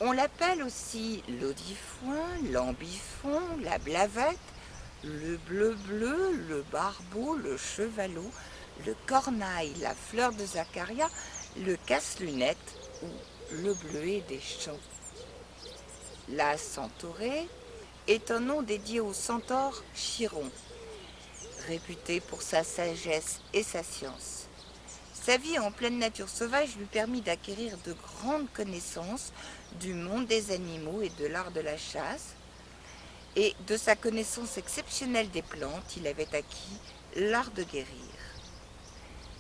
On l'appelle aussi l'audifouin, l'ambifon, la blavette, le bleu-bleu, le barbeau, le chevalot, le cornaille, la fleur de Zacharia, le casse-lunette ou le bleuet des champs. La centaurée est un nom dédié au centaure Chiron, réputé pour sa sagesse et sa science. Sa vie en pleine nature sauvage lui permit d'acquérir de grandes connaissances du monde des animaux et de l'art de la chasse, et de sa connaissance exceptionnelle des plantes, il avait acquis l'art de guérir.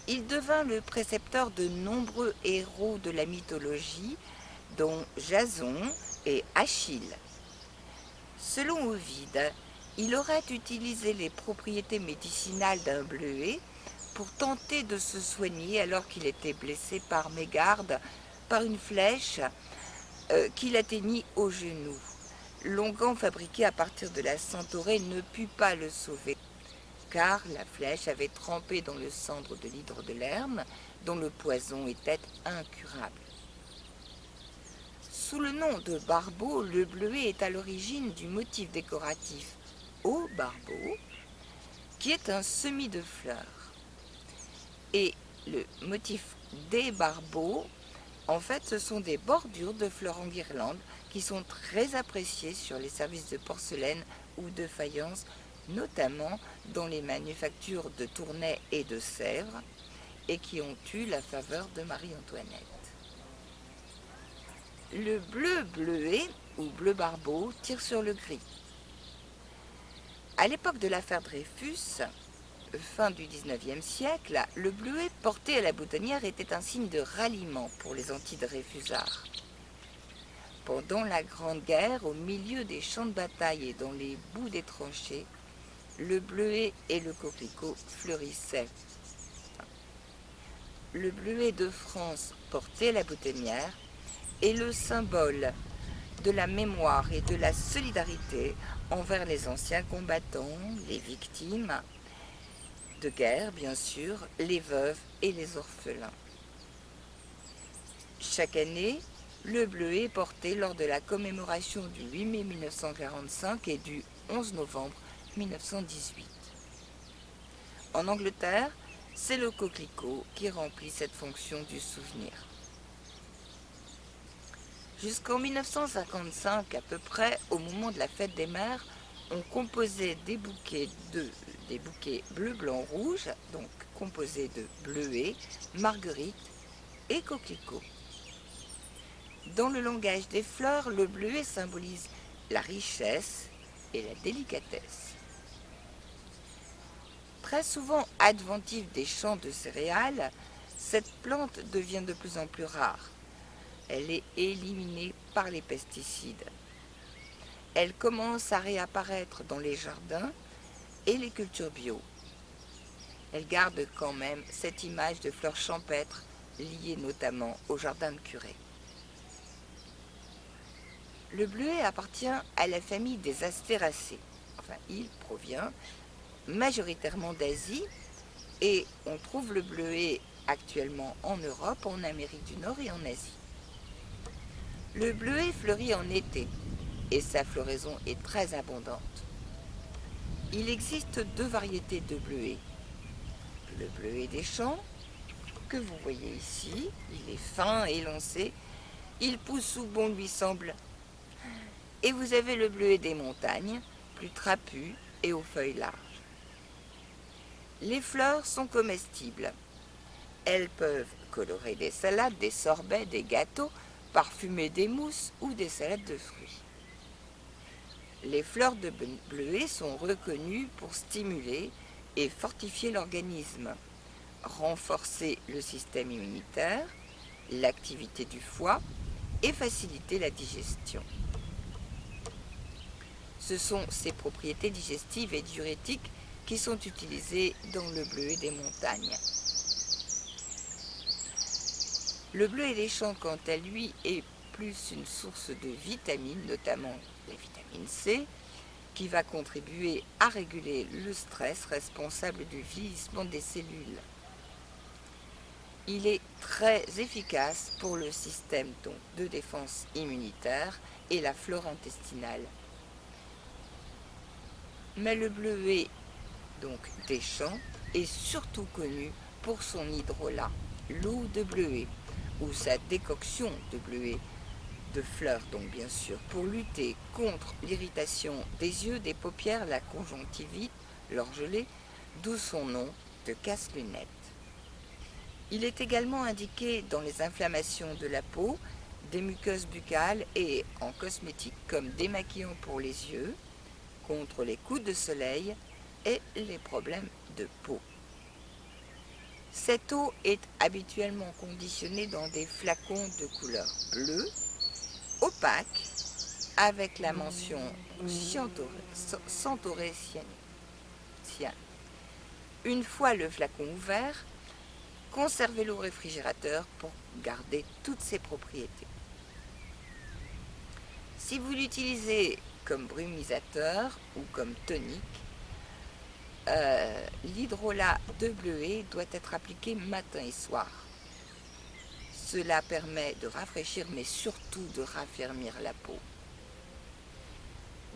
Il devint le précepteur de nombreux héros de la mythologie, dont Jason et Achille. Selon Ovide, il aurait utilisé les propriétés médicinales d'un bleuet pour tenter de se soigner alors qu'il était blessé par mégarde par une flèche qui l'atteignit au genou. L'onguent fabriqué à partir de la centaurée ne put pas le sauver, car la flèche avait trempé dans le cendre de l'hydre de Lerne, dont le poison était incurable. Sous le nom de barbeau, le bleuet est à l'origine du motif décoratif au barbeau, qui est un semis de fleurs. Et le motif des barbeaux, en fait, ce sont des bordures de fleurs en guirlande qui sont très appréciées sur les services de porcelaine ou de faïence, notamment dans les manufactures de Tournai et de Sèvres, et qui ont eu la faveur de Marie-Antoinette. Le bleu bleuet ou bleu barbeau tire sur le gris. À l'époque de l'affaire Dreyfus, fin du XIXe siècle, le bleuet porté à la boutonnière était un signe de ralliement pour les anti-dreyfusards. Pendant la Grande Guerre, au milieu des champs de bataille et dans les boues des tranchées, le bleuet et le coquelicot fleurissaient. Le bleuet de France porté à la boutonnière est le symbole de la mémoire et de la solidarité envers les anciens combattants, les victimes de guerre bien sûr, les veuves et les orphelins. Chaque année, le bleuet est porté lors de la commémoration du 8 mai 1945 et du 11 novembre 1918. En Angleterre, c'est le coquelicot qui remplit cette fonction du souvenir. Jusqu'en 1955 à peu près, au moment de la fête des mères, on composait des bouquets bleu, blanc, rouge, donc composés de bleuets, marguerites et coquelicots. Dans le langage des fleurs, le bleuet symbolise la richesse et la délicatesse. Très souvent adventive des champs de céréales, cette plante devient de plus en plus rare. Elle est éliminée par les pesticides. Elle commence à réapparaître dans les jardins et les cultures bio. Elle garde quand même cette image de fleurs champêtres liée notamment au jardin de Curé. Le bleuet appartient à la famille des astéracées. Enfin, il provient majoritairement d'Asie et on trouve le bleuet actuellement en Europe, en Amérique du Nord et en Asie. Le bleuet fleurit en été et sa floraison est très abondante. Il existe deux variétés de bleuets. Le bleuet des champs, que vous voyez ici, il est fin et élancé, il pousse où bon lui semble. Et vous avez le bleuet des montagnes, plus trapu et aux feuilles larges. Les fleurs sont comestibles. Elles peuvent colorer des salades, des sorbets, des gâteaux, parfumer des mousses ou des salades de fruits. Les fleurs de bleuet sont reconnues pour stimuler et fortifier l'organisme, renforcer le système immunitaire, l'activité du foie et faciliter la digestion. Ce sont ces propriétés digestives et diurétiques qui sont utilisées dans le bleuet des montagnes. Le bleuet des champs, quant à lui, est plus une source de vitamines, notamment la vitamine C, qui va contribuer à réguler le stress responsable du vieillissement des cellules. Il est très efficace pour le système donc, de défense immunitaire et la flore intestinale. Mais le bleuet donc, des champs est surtout connu pour son hydrolat, l'eau de bleuet, ou sa décoction de bleuet, de fleurs donc bien sûr, pour lutter contre l'irritation des yeux, des paupières, la conjonctivite, l'orgelé, d'où son nom de casse-lunettes. Il est également indiqué dans les inflammations de la peau, des muqueuses buccales et en cosmétique comme démaquillant pour les yeux, contre les coups de soleil et les problèmes de peau. Cette eau est habituellement conditionnée dans des flacons de couleur bleue, opaque, avec la mention centaurécienne. Une fois le flacon ouvert, conservez-le au réfrigérateur pour garder toutes ses propriétés. Si vous l'utilisez comme brumisateur ou comme tonique, l'hydrolat de bleuet doit être appliqué matin et soir. Cela permet de rafraîchir, mais surtout de raffermir la peau.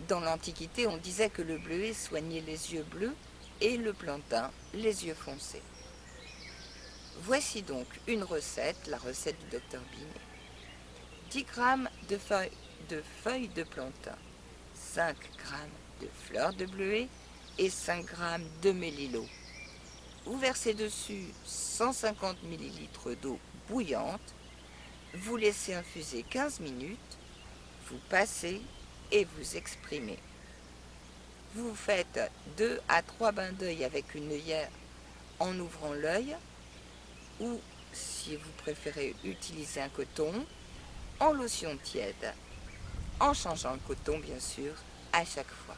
Dans l'Antiquité, on disait que le bleuet soignait les yeux bleus et le plantain les yeux foncés. Voici donc une recette, la recette du Dr Binet. 10 g de feuilles de plantain, 5 g de fleurs de bleuet et 5 g de mélilot. Vous versez dessus 150 ml d'eau bouillante, vous laissez infuser 15 minutes, vous passez et vous exprimez. Vous faites 2 à 3 bains d'œil avec une œillère en ouvrant l'œil, ou si vous préférez utiliser un coton, en lotion tiède, en changeant le coton bien sûr à chaque fois.